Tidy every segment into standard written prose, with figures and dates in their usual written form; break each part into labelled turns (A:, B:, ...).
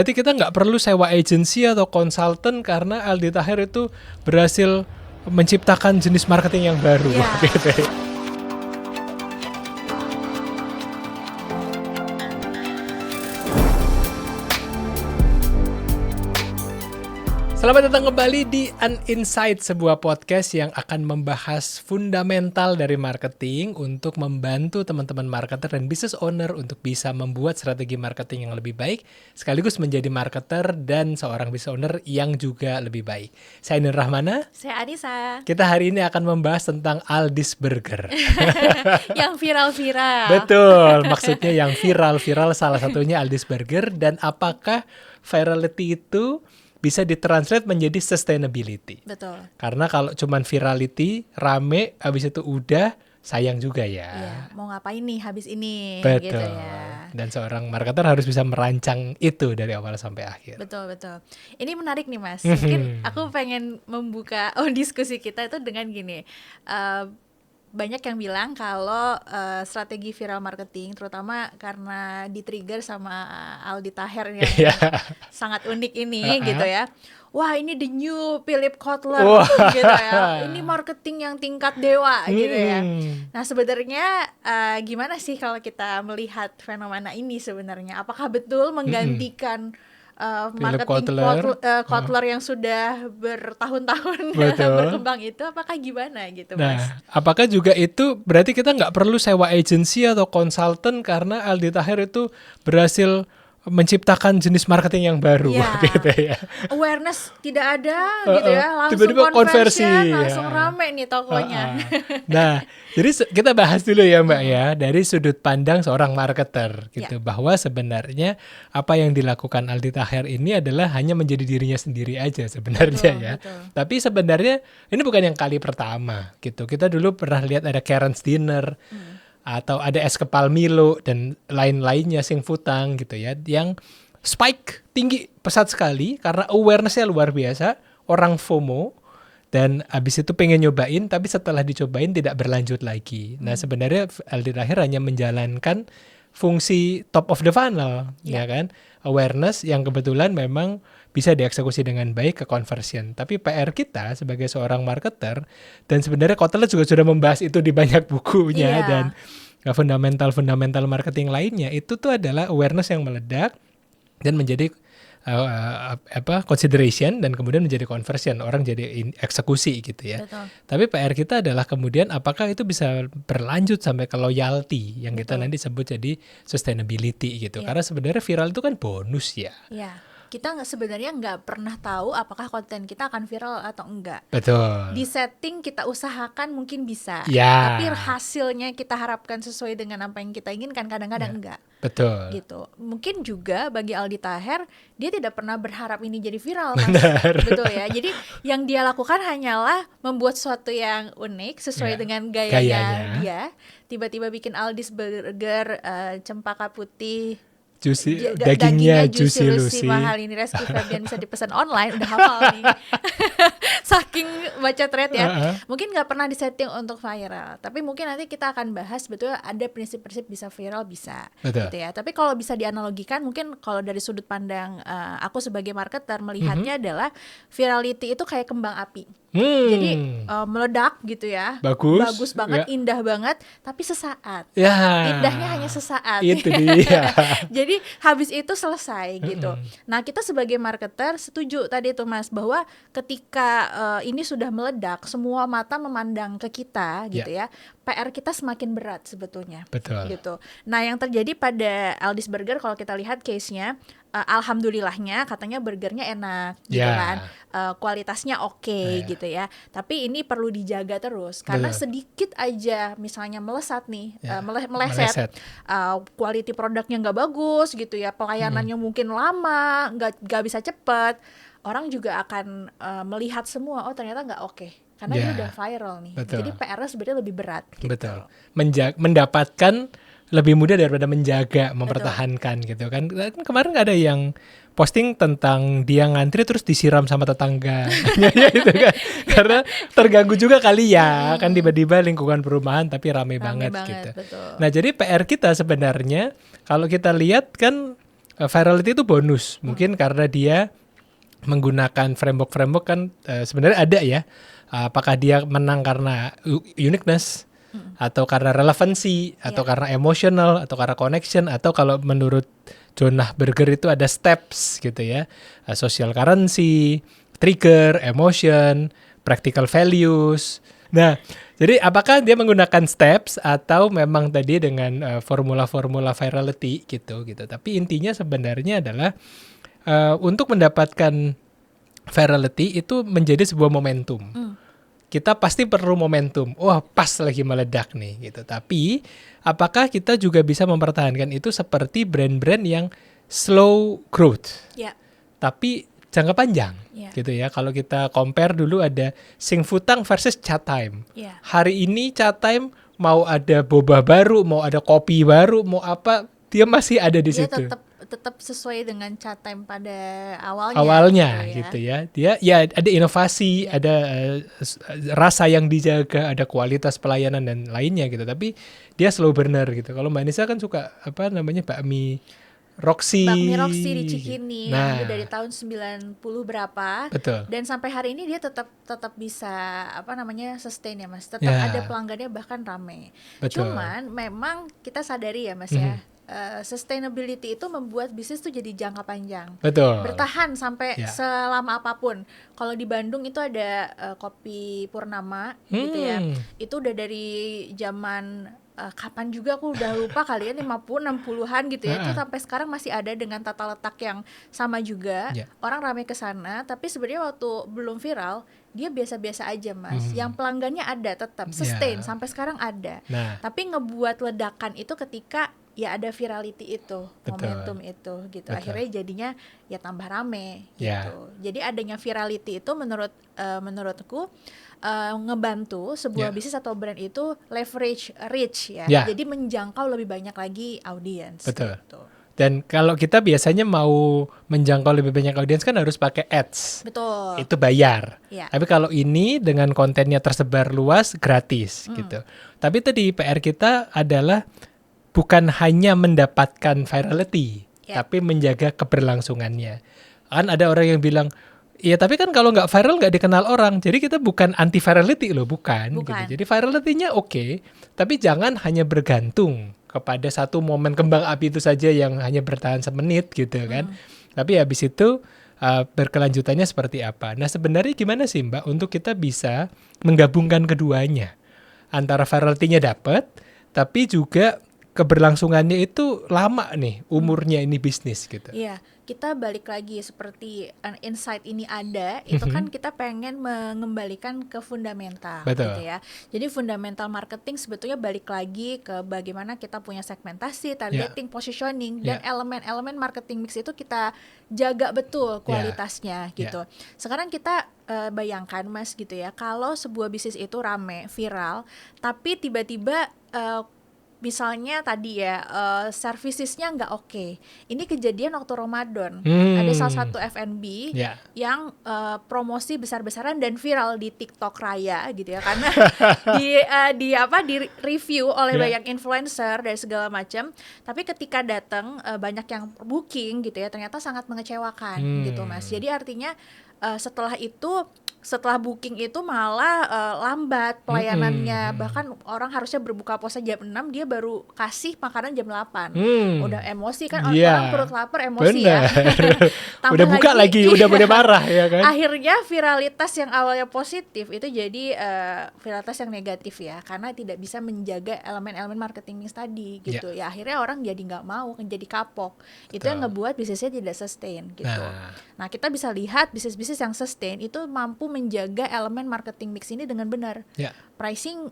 A: Berarti kita nggak perlu sewa agensi atau konsultan karena Aldi Taher itu berhasil menciptakan jenis marketing yang baru. Gitu. Selamat datang kembali di Uninsight, sebuah podcast yang akan membahas fundamental dari marketing untuk membantu teman-teman marketer dan business owner untuk bisa membuat strategi marketing yang lebih baik, sekaligus menjadi marketer dan seorang business owner yang juga lebih baik. Saya Nur Rahmana.
B: Saya Anissa.
A: Kita hari ini akan membahas tentang Aldi's Burger.
B: Yang viral-viral.
A: Betul, maksudnya yang viral-viral salah satunya Aldi's Burger, dan apakah virality itu bisa ditranslate menjadi sustainability.
B: Betul.
A: Karena kalau cuman virality, rame, habis itu udah, sayang juga ya.
B: Iya, mau ngapain nih habis ini?
A: Betul.
B: Gitu ya.
A: Dan seorang marketer harus bisa merancang itu dari awal sampai akhir.
B: Betul. Ini menarik nih Mas. Mungkin aku pengen membuka diskusi kita itu dengan gini. Banyak yang bilang kalau strategi viral marketing, terutama karena di-trigger sama Aldi Taher yang sangat unik ini gitu ya. Wah, ini the new Philip Kotler gitu ya. Ini marketing yang tingkat dewa gitu ya. Nah, sebenarnya gimana sih kalau kita melihat fenomena ini sebenarnya? Apakah betul menggantikan marketing Kotler yang sudah bertahun-tahun berkembang itu, apakah gimana gitu Mas?
A: Nah, apakah juga itu berarti kita nggak perlu sewa agensi atau konsultan karena Aldi Taher itu berhasil menciptakan jenis marketing yang baru gitu ya.
B: Awareness tidak ada gitu ya, langsung
A: tiba-tiba konversi,
B: langsung rame nih tokonya.
A: Nah, jadi kita bahas dulu ya Mbak ya, dari sudut pandang seorang marketer gitu, bahwa sebenarnya apa yang dilakukan Aldi Taher ini adalah hanya menjadi dirinya sendiri aja sebenarnya betul. Tapi sebenarnya ini bukan yang kali pertama gitu. Kita dulu pernah lihat ada Karen's Dinner, atau ada es kepal Milo dan lain-lainnya, Sing Futang gitu ya, yang spike tinggi pesat sekali karena awareness-nya luar biasa, orang FOMO, dan abis itu pengen nyobain tapi setelah dicobain tidak berlanjut lagi. Nah, sebenarnya Aldi Taher hanya menjalankan fungsi top of the funnel, ya kan, awareness yang kebetulan memang bisa dieksekusi dengan baik ke conversion. Tapi PR kita sebagai seorang marketer, dan sebenarnya Kotler juga sudah membahas itu di banyak bukunya, dan fundamental marketing lainnya, itu tuh adalah awareness yang meledak dan menjadi consideration, dan kemudian menjadi conversion, orang jadi eksekusi gitu ya. Betul. Tapi PR kita adalah kemudian apakah itu bisa berlanjut sampai ke loyalty yang kita nanti sebut jadi sustainability gitu. Karena sebenarnya viral itu kan bonus ya.
B: Kita sebenarnya nggak pernah tahu apakah konten kita akan viral atau enggak.
A: Betul.
B: Di setting kita usahakan mungkin bisa, tapi hasilnya kita harapkan sesuai dengan apa yang kita inginkan kadang-kadang enggak.
A: Betul.
B: Gitu. Mungkin juga bagi Aldi Taher, dia tidak pernah berharap ini jadi viral, Mas. Betul ya. Jadi yang dia lakukan hanyalah membuat sesuatu yang unik sesuai dengan gayanya dia. Tiba-tiba bikin Aldi's Burger, cempaka putih,
A: juicy, dagingnya juicy Lucy,
B: mahal ini, Reski Febian, bisa dipesan online, udah hafal nih. Saking baca thread ya. Mungkin nggak pernah disetting untuk viral, tapi mungkin nanti kita akan bahas betul ada prinsip-prinsip bisa viral, bisa gitu ya. Tapi kalau bisa dianalogikan, mungkin kalau dari sudut pandang aku sebagai marketer melihatnya adalah virality itu kayak kembang api. Jadi meledak gitu ya, bagus banget, indah banget, tapi sesaat. Indahnya hanya sesaat.
A: Itu dia.
B: Jadi habis itu selesai gitu. Nah, kita sebagai marketer setuju tadi tuh Mas, bahwa ketika ini sudah meledak, semua mata memandang ke kita gitu ya. PR kita semakin berat sebetulnya.
A: Betul.
B: Gitu. Nah, yang terjadi pada Aldi's Burger kalau kita lihat case-nya, alhamdulillahnya katanya burgernya enak gitu kan, kualitasnya oke gitu ya. Tapi ini perlu dijaga terus karena sedikit aja misalnya melesat nih, meleset, quality produknya nggak bagus gitu ya, pelayanannya mungkin lama, nggak bisa cepat, orang juga akan melihat semua, oh ternyata nggak oke. Karena dia udah viral nih. Jadi PR-nya sebenarnya lebih berat gitu.
A: Betul. Mendapatkan lebih mudah daripada menjaga, mempertahankan gitu kan. Kemarin ada yang posting tentang dia ngantri terus disiram sama tetangga. Gitu kan. Karena terganggu juga kali ya, kan tiba-tiba lingkungan perumahan tapi rame banget gitu.
B: Betul.
A: Nah, jadi PR kita sebenarnya kalau kita lihat kan virality itu bonus. Mungkin karena dia menggunakan framework kan sebenarnya ada ya. Apakah dia menang karena uniqueness atau karena relevansi atau karena emotional atau karena connection, atau kalau menurut Jonah Berger itu ada steps gitu ya. Social currency, trigger, emotion, practical values. Nah, jadi apakah dia menggunakan steps atau memang tadi dengan formula-formula virality gitu. Tapi intinya sebenarnya adalah untuk mendapatkan virality itu menjadi sebuah momentum. Kita pasti perlu momentum. Wah, pas lagi meledak nih gitu. Tapi apakah kita juga bisa mempertahankan itu seperti brand-brand yang slow growth, tapi jangka panjang gitu ya. Kalau kita compare dulu ada Sing Futang versus Chatime. Hari ini Chatime mau ada boba baru, mau ada kopi baru, mau apa, dia masih ada di situ.
B: Tetap sesuai dengan Chatime pada awalnya.
A: Awalnya gitu ya. Dia ya ada inovasi, ada rasa yang dijaga, ada kualitas pelayanan dan lainnya gitu. Tapi dia slow burner gitu. Kalau Mbak Nisa kan suka bakmi Roxy
B: di Cikini yang dari tahun 90 berapa.
A: Betul.
B: Dan sampai hari ini dia tetap bisa sustain ya Mas. Tetap ada pelanggannya, bahkan rame.
A: Betul.
B: Cuman memang kita sadari ya Mas ya, sustainability itu membuat bisnis tuh jadi jangka panjang.
A: Betul.
B: Bertahan sampai selama apapun. Kalau di Bandung itu ada Kopi Purnama gitu ya. Itu udah dari zaman kapan juga aku udah lupa kali ya, 50 60-an gitu ya. Itu sampai sekarang masih ada dengan tata letak yang sama juga. Orang ramai ke sana, tapi sebenarnya waktu belum viral dia biasa-biasa aja Mas. Yang pelanggannya ada tetap sustain sampai sekarang ada. Tapi ngebuat ledakan itu ketika ya ada virality itu, momentum itu gitu. Akhirnya jadinya ya tambah rame gitu. Jadi adanya virality itu menurutku ngebantu sebuah bisnis atau brand itu leverage reach ya. Jadi menjangkau lebih banyak lagi audiens.
A: Betul.
B: Gitu.
A: Dan kalau kita biasanya mau menjangkau lebih banyak audiens kan harus pakai ads.
B: Betul.
A: Itu bayar. Tapi kalau ini dengan kontennya tersebar luas gratis gitu. Tapi tadi PR kita adalah bukan hanya mendapatkan virality, tapi menjaga keberlangsungannya. Kan ada orang yang bilang, iya tapi kan kalau nggak viral nggak dikenal orang. Jadi kita bukan anti virality loh, bukan. Gitu. Jadi virality-nya oke, tapi jangan hanya bergantung kepada satu momen kembang api itu saja yang hanya bertahan semenit gitu kan. Tapi habis itu berkelanjutannya seperti apa. Nah sebenarnya gimana sih Mbak untuk kita bisa menggabungkan keduanya. Antara virality-nya dapat, tapi juga keberlangsungannya itu lama nih umurnya ini bisnis gitu.
B: Iya, kita balik lagi seperti insight ini ada, itu kan kita pengen mengembalikan ke fundamental.
A: Betul.
B: Gitu ya. Jadi fundamental marketing sebetulnya balik lagi ke bagaimana kita punya segmentasi, targeting, positioning, dan elemen-elemen marketing mix itu kita jaga betul kualitasnya gitu. Sekarang kita bayangkan Mas gitu ya, kalau sebuah bisnis itu rame, viral, tapi tiba-tiba misalnya tadi ya servicesnya nggak oke. Ini kejadian waktu Ramadan. Ada salah satu F&B yang promosi besar-besaran dan viral di TikTok Raya gitu ya, karena di review oleh banyak influencer dari segala macam. Tapi ketika datang banyak yang booking gitu ya, ternyata sangat mengecewakan gitu Mas. Jadi artinya setelah booking itu malah lambat pelayanannya. Bahkan orang harusnya berbuka puasa jam 6, dia baru kasih makanan jam 8. Udah emosi kan, orang perut lapar emosi. Bener. Ya.
A: Udah buka lagi, udah marah ya kan.
B: Akhirnya viralitas yang awalnya positif itu jadi viralitas yang negatif ya, karena tidak bisa menjaga elemen-elemen marketing mix tadi gitu. Ya akhirnya orang jadi nggak mau, jadi kapok. Itu yang ngebuat bisnisnya tidak sustain gitu. Nah kita bisa lihat bisnis-bisnis yang sustain itu mampu menjaga elemen marketing mix ini dengan benar. Pricing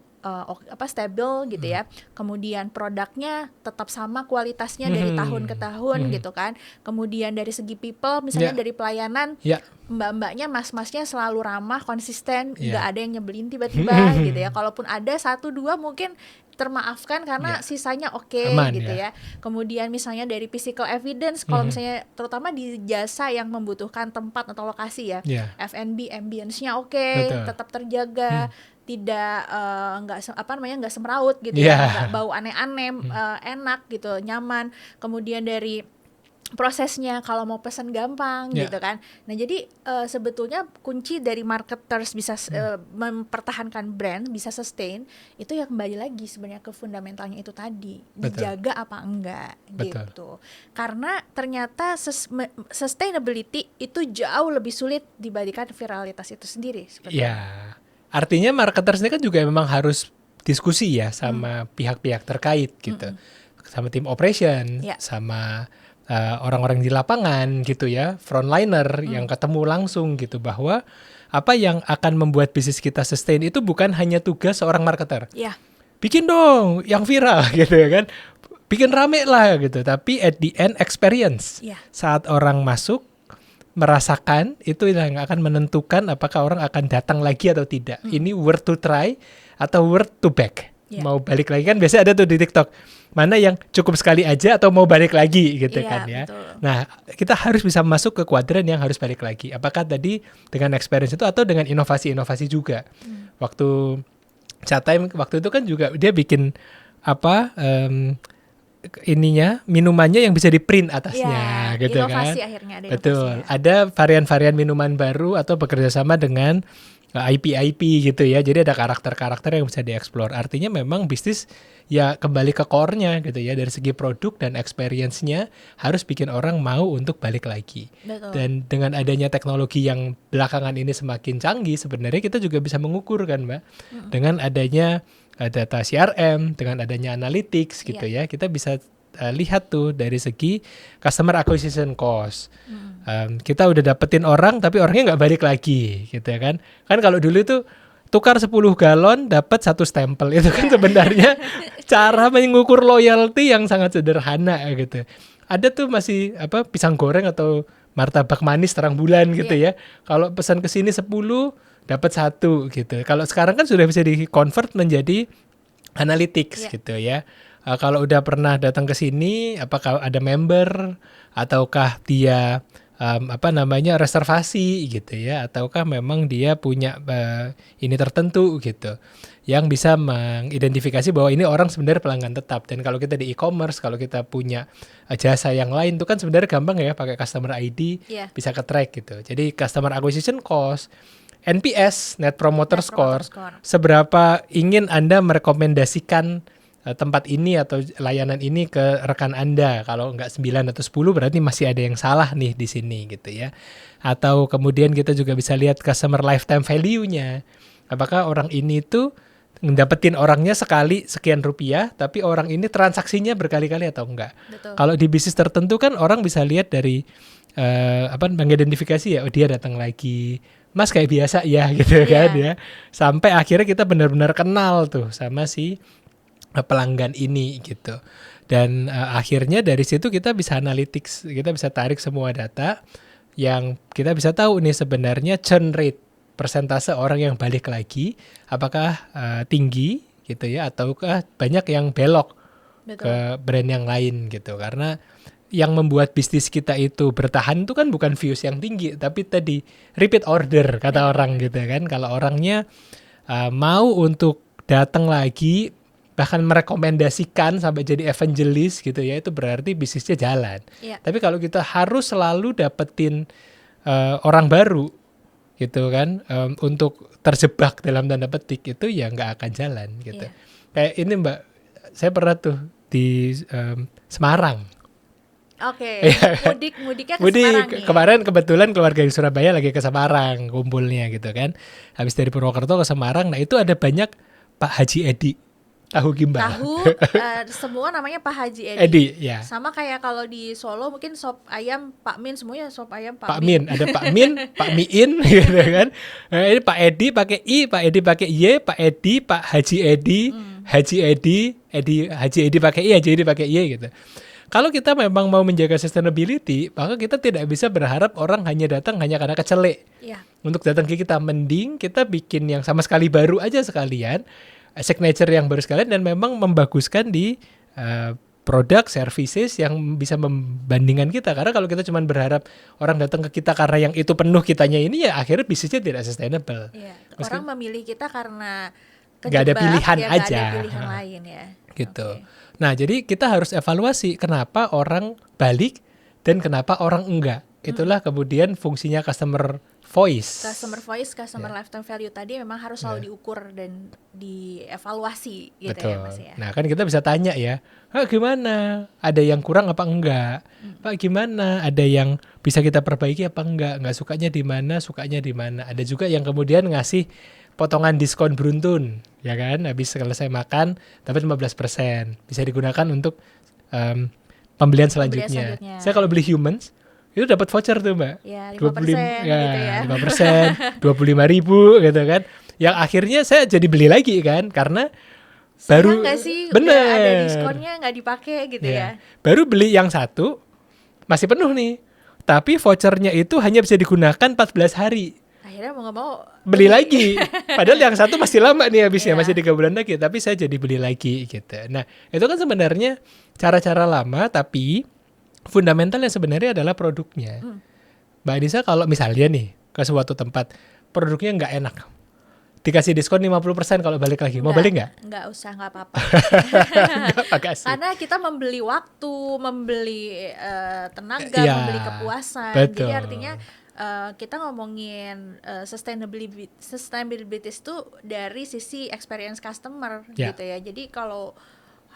B: stabil gitu ya. Kemudian produknya tetap sama kualitasnya dari tahun ke tahun gitu kan. Kemudian dari segi people, misalnya dari pelayanan, mbak-mbaknya, mas-masnya selalu ramah, konsisten, nggak ada yang nyebelin tiba-tiba gitu ya. Kalaupun ada 1-2 mungkin termaafkan karena sisanya oke gitu ya. Kemudian misalnya dari physical evidence, kalau misalnya terutama di jasa yang membutuhkan tempat atau lokasi ya, F&B ambience-nya oke, tetap terjaga, tidak nggak semeraut gitu ya, nggak bau aneh-aneh, enak gitu, nyaman. Kemudian dari prosesnya, kalau mau pesan gampang
A: Ya.
B: gitu kan. Nah jadi sebetulnya kunci dari marketers bisa mempertahankan brand, bisa sustain, itu ya kembali lagi sebenarnya ke fundamentalnya itu tadi,
A: Betul.
B: dijaga apa enggak
A: Betul.
B: gitu. Karena ternyata sustainability itu jauh lebih sulit dibandingkan viralitas itu sendiri sebetulnya.
A: Ya, artinya marketers ini kan juga memang harus diskusi ya sama pihak-pihak terkait gitu, sama tim operation,
B: Ya.
A: sama orang-orang di lapangan gitu ya, frontliner yang ketemu langsung gitu, bahwa apa yang akan membuat bisnis kita sustain itu bukan hanya tugas seorang marketer.
B: Ya.
A: Bikin dong yang viral gitu ya kan, bikin rame lah gitu, tapi at the end experience.
B: Ya.
A: Saat orang masuk merasakan, itu yang akan menentukan apakah orang akan datang lagi atau tidak. Ini worth to try atau worth to back.
B: Yeah.
A: Mau balik lagi kan biasanya ada tuh di TikTok. Mana yang cukup sekali aja atau mau balik lagi gitu
B: Iya,
A: kan ya.
B: betul.
A: Nah, kita harus bisa masuk ke kuadran yang harus balik lagi. Apakah tadi dengan experience itu atau dengan inovasi-inovasi juga. Waktu Chatime waktu itu kan juga dia bikin apa ininya minumannya yang bisa di print atasnya
B: Ya,
A: gitu
B: inovasi
A: kan.
B: akhirnya ada
A: Betul.
B: inovasinya.
A: Ada varian-varian minuman baru atau bekerja sama dengan IP-IP gitu ya. Jadi ada karakter-karakter yang bisa dieksplor. Artinya memang bisnis ya kembali ke core-nya gitu ya. Dari segi produk dan experience-nya harus bikin orang mau untuk balik lagi.
B: Betul.
A: Dan dengan adanya teknologi yang belakangan ini semakin canggih, sebenarnya kita juga bisa mengukur kan Mbak. Dengan adanya data CRM, dengan adanya analytics gitu ya, kita bisa lihat tuh dari segi customer acquisition cost. Kita udah dapetin orang tapi orangnya nggak balik lagi gitu ya kan. Kan kalau dulu itu tukar 10 galon dapat 1 stempel, itu kan sebenarnya cara mengukur loyalty yang sangat sederhana gitu. Ada tuh masih apa pisang goreng atau martabak manis terang bulan gitu ya. Kalau pesan ke sini 10 dapat 1 gitu. Kalau sekarang kan sudah bisa di-convert menjadi analytics gitu ya. Kalau udah pernah datang ke sini, apakah ada member ataukah dia reservasi gitu ya, ataukah memang dia punya ini tertentu gitu yang bisa mengidentifikasi bahwa ini orang sebenarnya pelanggan tetap. Dan kalau kita di e-commerce, kalau kita punya jasa yang lain itu kan sebenarnya gampang ya, pakai customer ID bisa ke-track gitu. Jadi customer acquisition cost, NPS, Net Promoter Score, seberapa ingin Anda merekomendasikan tempat ini atau layanan ini ke rekan Anda. Kalau nggak 9 atau 10 berarti masih ada yang salah nih di sini gitu ya. Atau kemudian kita juga bisa lihat customer lifetime value-nya. Apakah orang ini tuh ngedapetin orangnya sekali sekian rupiah, tapi orang ini transaksinya berkali-kali atau enggak.
B: Betul.
A: Kalau di bisnis tertentu kan orang bisa lihat dari mengidentifikasi ya, oh dia datang lagi, Mas kayak biasa ya gitu kan ya. Sampai akhirnya kita benar-benar kenal tuh sama si pelanggan ini gitu. Dan akhirnya dari situ kita bisa analytics, kita bisa tarik semua data yang kita bisa tahu nih sebenarnya churn rate, persentase orang yang balik lagi apakah tinggi gitu ya, ataukah banyak yang belok ke brand yang lain gitu. Karena yang membuat bisnis kita itu bertahan itu kan bukan views yang tinggi, tapi tadi repeat order kata orang gitu kan. Kalau orangnya mau untuk datang lagi, bahkan merekomendasikan sampai jadi evangelis gitu ya, itu berarti bisnisnya jalan. Tapi kalau kita harus selalu dapetin orang baru gitu kan, untuk terjebak dalam tanda petik, itu ya nggak akan jalan gitu. Kayak ini Mbak, saya pernah tuh di Semarang.
B: Oke, mudiknya ke Semarang nih.
A: Kemarin kebetulan keluarga di Surabaya lagi ke Semarang kumpulnya gitu kan. Habis dari Purwokerto ke Semarang, nah itu ada banyak Pak Haji Edi tahu gimbal.
B: Semua namanya Pak Haji
A: Edi ya.
B: Sama kayak kalau di Solo mungkin sop ayam Pak Min, semuanya sop ayam
A: Pak Min. Ada Pak Min, Pak Miin gitu kan. Nah, ini Pak Edi pakai I, Pak Edi pakai Y, Pak Edi, Pak Haji Edi, Haji Edi, Haji Edi pakai I, Haji Edi pakai Y gitu. Kalau kita memang mau menjaga sustainability, maka kita tidak bisa berharap orang hanya datang hanya karena kecelek. Untuk datang ke kita, mending kita bikin yang sama sekali baru aja sekalian, signature yang baru sekalian, dan memang membaguskan di produk, services yang bisa membandingkan kita. Karena kalau kita cuma berharap orang datang ke kita karena yang itu penuh kitanya ini, ya akhirnya bisnisnya tidak sustainable.
B: Orang memilih kita karena
A: nggak ada pilihan
B: ya,
A: aja.
B: nggak ada pilihan lain ya.
A: Gitu. Nah, jadi kita harus evaluasi kenapa orang balik dan kenapa orang enggak. Itulah kemudian fungsinya customer voice.
B: Customer lifetime value tadi memang harus selalu diukur dan dievaluasi gitu
A: Betul.
B: ya Mas ya.
A: Nah kan kita bisa tanya ya, gimana? Ada yang kurang apa enggak? Pak gimana? Ada yang bisa kita perbaiki apa enggak? Enggak sukanya di mana? Sukanya di mana? Ada juga yang kemudian ngasih potongan diskon beruntun, ya kan? Habis selesai makan dapat 15%. Bisa digunakan untuk pembelian selanjutnya. Saya kalau beli humans itu dapat voucher tuh Mbak.
B: Ya, 5% gitu ya.
A: 5%, 25.000 gitu kan. Yang akhirnya saya jadi beli lagi kan, karena baru
B: nggak sih
A: bener,
B: udah ada diskonnya nggak dipakai gitu ya.
A: Baru beli yang satu masih penuh nih, tapi vouchernya itu hanya bisa digunakan 14 hari.
B: Akhirnya mau nggak mau
A: beli lagi. Padahal yang satu masih lama nih habisnya, masih 3 bulan lagi, tapi saya jadi beli lagi gitu. Nah itu kan sebenarnya cara-cara lama, tapi fundamentalnya sebenarnya adalah produknya. Mbak Anissa kalau misalnya nih ke suatu tempat produknya nggak enak, dikasih diskon 50% kalau balik lagi, mau balik nggak?
B: Nggak usah, nggak apa-apa. Karena kita membeli waktu, membeli tenaga, membeli kepuasan.
A: Betul.
B: Jadi artinya kita ngomongin sustainability itu dari sisi experience customer gitu ya. Jadi kalau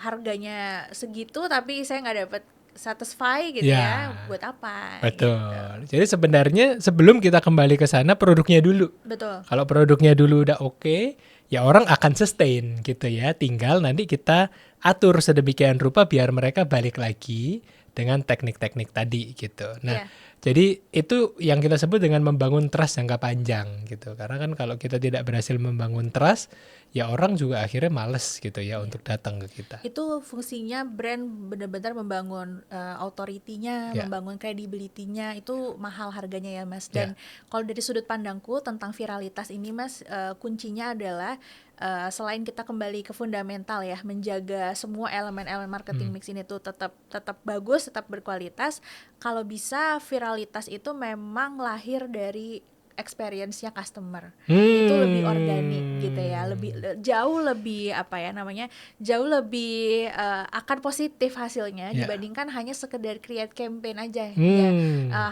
B: harganya segitu tapi saya nggak dapat satisfy gitu ya, buat apa?
A: Betul.
B: Gitu.
A: Jadi sebenarnya sebelum kita kembali ke sana, produknya dulu.
B: Betul.
A: Kalau produknya dulu udah oke, ya orang akan sustain gitu ya. Tinggal nanti kita atur sedemikian rupa biar mereka balik lagi dengan teknik-teknik tadi gitu. Nah, jadi itu yang kita sebut dengan membangun trust jangka panjang gitu. Karena kan kalau kita tidak berhasil membangun trust, ya orang juga akhirnya males gitu ya untuk datang ke kita.
B: Itu fungsinya brand benar-benar membangun authority-nya, membangun credibility-nya, itu mahal harganya ya Mas. Dan kalau dari sudut pandangku tentang viralitas ini Mas, kuncinya adalah selain kita kembali ke fundamental ya, menjaga semua elemen-elemen marketing mix ini tuh tetap bagus, tetap berkualitas. Kalau bisa viralitas itu memang lahir dari experience-nya customer. Itu lebih organik gitu ya, jauh lebih jauh lebih akan positif hasilnya dibandingkan hanya sekedar create campaign aja ya,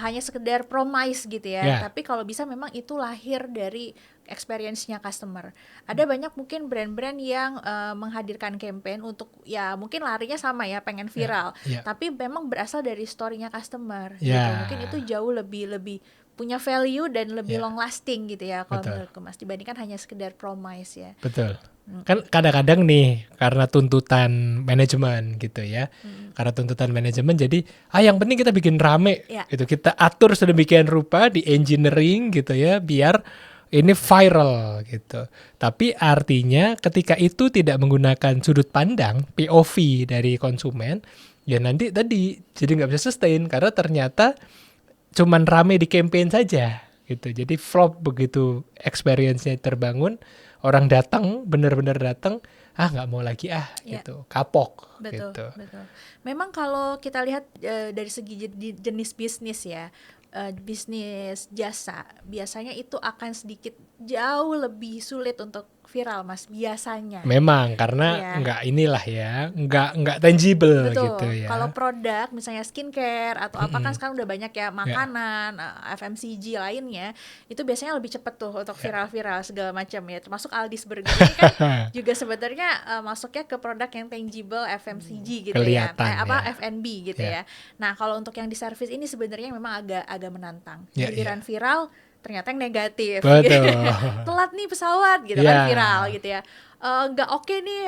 B: hanya sekedar promise gitu ya. Tapi kalau bisa memang itu lahir dari experience-nya customer. Ada banyak mungkin brand-brand yang menghadirkan campaign untuk ya mungkin larinya sama ya, pengen viral, tapi memang berasal dari story-nya customer gitu. Mungkin itu jauh lebih punya value dan lebih long lasting gitu ya kalau menurutku Mas, dibandingkan hanya sekedar promise ya.
A: Betul. Kan kadang-kadang nih karena tuntutan manajemen gitu ya. Karena tuntutan manajemen jadi yang penting kita bikin rame gitu. Kita atur sedemikian rupa di engineering gitu ya biar ini viral gitu. Tapi artinya ketika itu tidak menggunakan sudut pandang POV dari konsumen, ya nanti tadi jadi nggak bisa sustain karena ternyata cuman rame di campaign saja gitu. Jadi flop begitu experience-nya terbangun, orang datang, benar-benar datang, nggak mau lagi gitu, kapok.
B: Betul,
A: gitu.
B: betul. Memang kalau kita lihat dari segi jenis bisnis ya, bisnis jasa biasanya itu akan sedikit jauh lebih sulit untuk viral Mas biasanya.
A: Memang karena nggak tangible.
B: Betul.
A: Gitu ya.
B: Kalau produk misalnya skincare atau apa kan sekarang udah banyak ya makanan, FMCG lainnya itu biasanya lebih cepat tuh untuk viral-viral segala macam ya. Termasuk Aldi's Burger ini kan juga sebenarnya masuknya ke produk yang tangible FMCG gitu.
A: Kelihatan,
B: F&B gitu ya. Nah kalau untuk yang di service ini sebenarnya memang agak menantang. Giliran viral ternyata yang negatif.
A: Betul.
B: Telat nih pesawat gitu kan, viral gitu ya. Nggak oke nih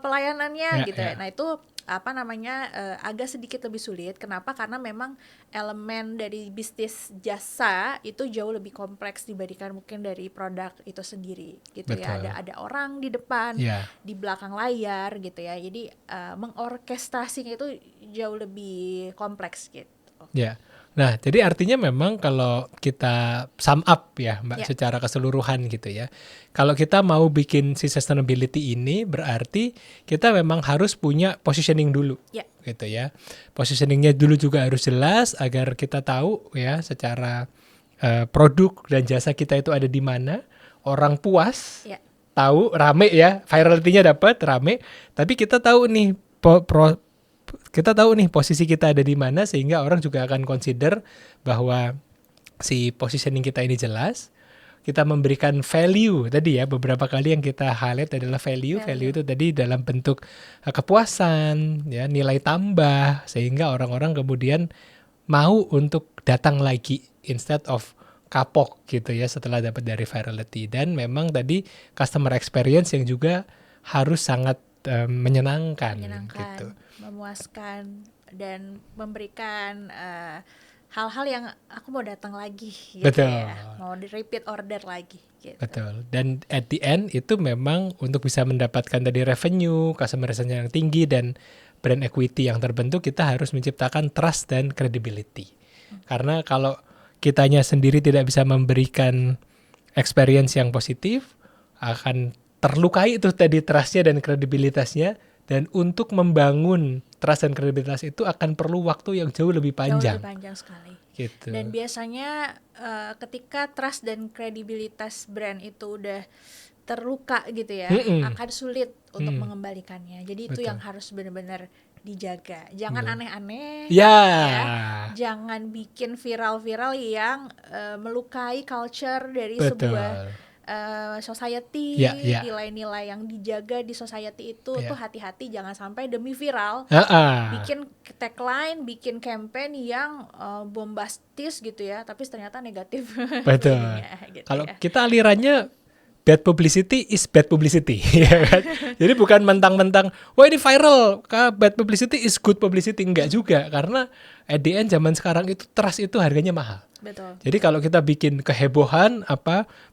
B: pelayanannya gitu ya. Nah itu agak sedikit lebih sulit. Kenapa? Karena memang elemen dari bisnis jasa itu jauh lebih kompleks dibandingkan mungkin dari produk itu sendiri gitu. Betul. Ya. Ada orang di depan, di belakang layar gitu ya. Jadi mengorkestrasinya itu jauh lebih kompleks gitu.
A: Ya. Nah, jadi artinya memang kalau kita sum up ya Mbak secara keseluruhan gitu ya. Kalau kita mau bikin si sustainability ini berarti kita memang harus punya positioning dulu gitu ya. Positioningnya dulu juga harus jelas agar kita tahu ya secara produk dan jasa kita itu ada di mana. Orang puas, tahu rame ya, virality-nya dapat rame, tapi kita tahu nih kita tahu nih posisi kita ada di mana, sehingga orang juga akan consider bahwa si positioning kita ini jelas. Kita memberikan value tadi ya, beberapa kali yang kita highlight adalah value itu tadi dalam bentuk kepuasan ya, nilai tambah, sehingga orang-orang kemudian mau untuk datang lagi instead of kapok gitu ya setelah dapat dari virality. Dan memang tadi customer experience yang juga harus sangat menyenangkan gitu,
B: memuaskan dan memberikan hal-hal yang aku mau datang lagi gitu.
A: Betul.
B: Ya, mau di repeat order lagi gitu.
A: Betul. Dan at the end itu memang untuk bisa mendapatkan tadi revenue, customer relation yang tinggi dan brand equity yang terbentuk, kita harus menciptakan trust dan credibility. Karena kalau kitanya sendiri tidak bisa memberikan experience yang positif, akan terlukai itu tadi trustnya dan kredibilitasnya. Dan untuk membangun trust dan kredibilitas itu akan perlu waktu yang jauh lebih panjang.
B: Jauh lebih panjang sekali.
A: Gitu.
B: Dan biasanya ketika trust dan kredibilitas brand itu udah terluka gitu ya, akan sulit untuk mengembalikannya. Jadi itu yang harus benar-benar dijaga. Jangan aneh-aneh.
A: Ya.
B: Jangan bikin viral-viral yang melukai culture dari sebuah society, nilai-nilai yang dijaga di society itu tuh hati-hati, jangan sampai demi viral bikin tagline, bikin campaign yang bombastis gitu ya, tapi ternyata negatif.
A: Betul. Gitu kalau kita alirannya bad publicity is bad publicity, ya kan? Jadi bukan mentang-mentang, wah ini viral, bad publicity is good publicity, enggak juga, karena at the end zaman sekarang itu trust itu harganya mahal.
B: Betul.
A: Jadi kalau kita bikin kehebohan,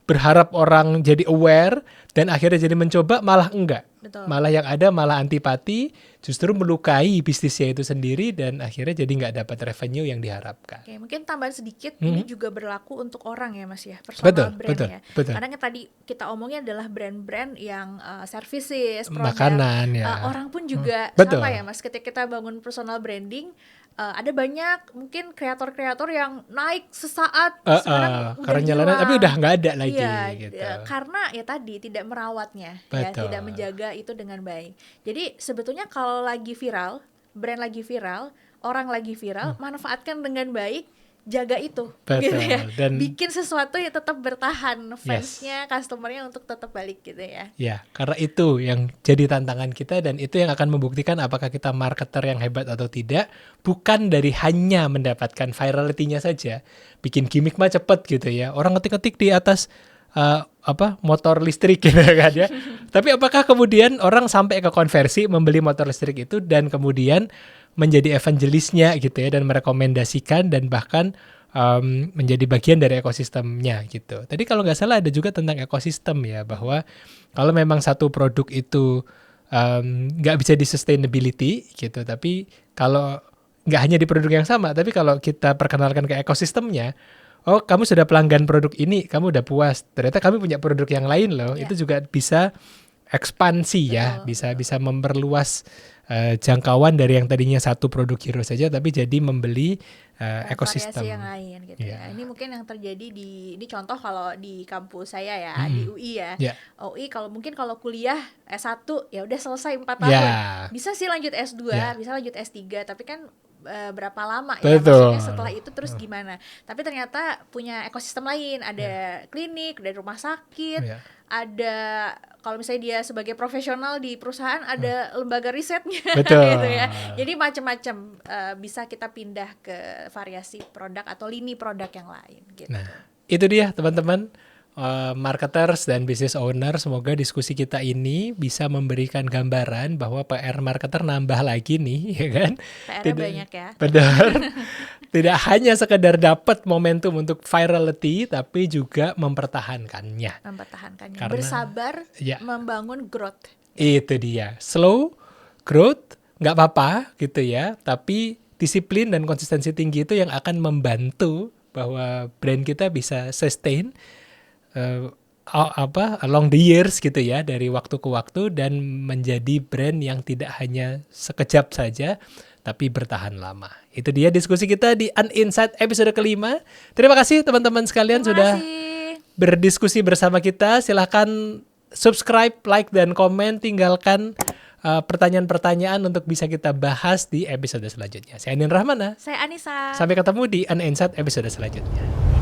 A: berharap orang jadi aware dan akhirnya jadi mencoba, malah enggak.
B: Betul.
A: Malah yang ada malah antipati, justru melukai bisnisnya itu sendiri dan akhirnya jadi nggak dapat revenue yang diharapkan.
B: Oke, mungkin tambahan sedikit, ini juga berlaku untuk orang ya Mas ya, personal brand ya.
A: Betul.
B: Karena yang tadi kita omongin adalah brand-brand yang services, produk,
A: makanan ya.
B: Orang pun juga sama ya Mas. Ketika kita bangun personal branding, ada banyak mungkin kreator-kreator yang naik sesaat sekarang
A: karena nyalain tapi udah nggak ada lagi gitu.
B: Karena ya tadi tidak merawatnya, ya, tidak menjaga itu dengan baik. Jadi sebetulnya kalau lagi viral, brand lagi viral, orang lagi viral, manfaatkan dengan baik, jaga itu, gitu ya. Dan bikin sesuatu yang tetap bertahan, fansnya, customernya untuk tetap balik gitu ya.
A: Ya, karena itu yang jadi tantangan kita dan itu yang akan membuktikan apakah kita marketer yang hebat atau tidak, bukan dari hanya mendapatkan virality-nya saja. Bikin gimmick mah cepet gitu ya. Orang ngetik-ngetik di atas motor listrik gitu kan ya. Tapi apakah kemudian orang sampai ke konversi membeli motor listrik itu dan kemudian menjadi evangelisnya gitu ya, dan merekomendasikan dan bahkan menjadi bagian dari ekosistemnya gitu. Tadi kalau nggak salah ada juga tentang ekosistem ya, bahwa kalau memang satu produk itu nggak bisa di sustainability gitu, tapi kalau nggak hanya di produk yang sama, tapi kalau kita perkenalkan ke ekosistemnya, oh kamu sudah pelanggan produk ini, kamu udah puas, ternyata kami punya produk yang lain loh, itu juga bisa ekspansi ya, bisa memperluas jangkauan dari yang tadinya satu produk hero saja, tapi jadi membeli ekosistem
B: variasi yang lain gitu ya. Ini mungkin yang terjadi ini contoh kalau di kampus saya ya, di UI ya. UI kalau kuliah S1 ya udah selesai 4 tahun. Bisa sih lanjut S2, bisa lanjut S3, tapi kan berapa lama ya, maksudnya setelah itu terus gimana. Tapi ternyata punya ekosistem lain, ada klinik, ada rumah sakit, ada kalau misalnya dia sebagai profesional di perusahaan, ada lembaga risetnya gitu ya. Jadi macam-macam bisa kita pindah ke variasi produk atau lini produk yang lain gitu.
A: Nah, itu dia teman-teman, marketers dan business owner, semoga diskusi kita ini bisa memberikan gambaran bahwa PR marketer nambah lagi nih, ya kan?
B: PR banyak ya.
A: Benar. Tidak hanya sekedar dapat momentum untuk virality, tapi juga mempertahankannya.
B: Karena, bersabar membangun growth.
A: Itu dia. Slow growth nggak apa-apa gitu ya, tapi disiplin dan konsistensi tinggi itu yang akan membantu bahwa brand kita bisa sustain along the years gitu ya, dari waktu ke waktu, dan menjadi brand yang tidak hanya sekejap saja tapi bertahan lama. Itu dia diskusi kita di Uninsight episode kelima. Terima kasih teman-teman sekalian sudah berdiskusi bersama kita. Silahkan subscribe, like, dan komen. Tinggalkan pertanyaan-pertanyaan untuk bisa kita bahas di episode selanjutnya. Saya Anin Rahmana.
B: Saya Anissa.
A: Sampai ketemu di Unanswered episode selanjutnya.